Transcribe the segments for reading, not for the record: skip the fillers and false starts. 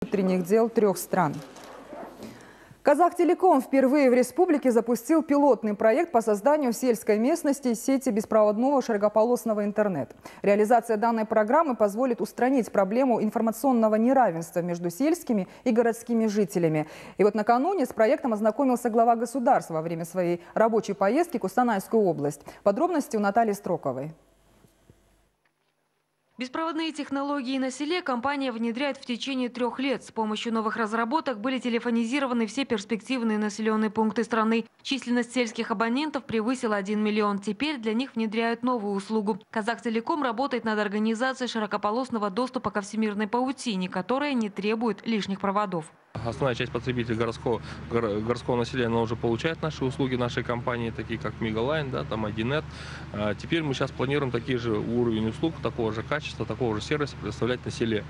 внутренних дел 3 стран. Казахтелеком впервые в республике запустил пилотный проект по созданию в сельской местности сети беспроводного широкополосного интернета. Реализация данной программы позволит устранить проблему информационного неравенства между сельскими и городскими жителями. И вот накануне с проектом ознакомился глава государства во время своей рабочей поездки в Кустанайскую область. Подробности у Натальи Строковой. Беспроводные технологии на селе компания внедряет в течение 3 лет. С помощью новых разработок были телефонизированы все перспективные населенные пункты страны. Численность сельских абонентов превысила 1 миллион. Теперь для них внедряют новую услугу. Казахтелеком работает над организацией широкополосного доступа ко всемирной паутине, которая не требует лишних проводов. Основная часть потребителей городского населения она уже получает наши услуги нашей компании, такие как Мегалайн, да, там ID.net. Теперь мы сейчас планируем такие же уровень услуг, такого же качества, такого же сервиса предоставлять на селе.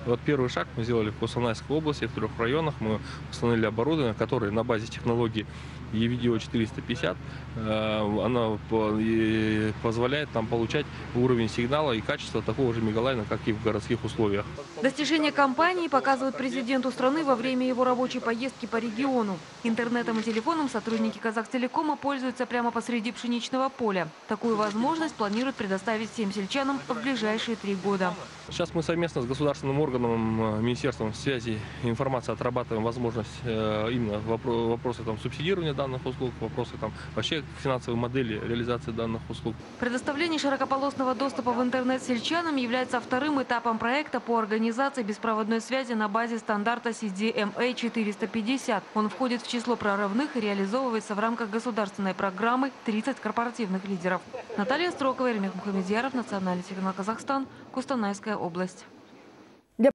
И вот первый шаг мы сделали в Кустанайской области, в 3 районах. Мы установили оборудование, которое на базе технологии EVDO 450, она позволяет нам получать уровень сигнала и качества такого же Мегалайна, как и в городских условиях. Достижения компании показывают президенту страны во время его рабочей поездки по региону. Интернетом и телефоном сотрудники Казахтелекома пользуются прямо посреди пшеничного поля. Такую возможность планируют предоставить всем сельчанам в ближайшие 3 года. Сейчас мы совместно с государственным органом, Министерством связи и информации отрабатываем возможность именно вопросы субсидирования данных услуг, вопросы вообще финансовой модели реализации данных услуг. Предоставление широкополосного доступа в интернет сельчанам является 2-м этапом проекта по организации беспроводной связи на базе стандарта CDMA 450. Он входит в число прорывных и реализовывается в рамках государственной программы «30 корпоративных лидеров». Наталья Строкова, Эрмек Мухамедьяров, Национальный сигнал Казахстан, Кустанайская область.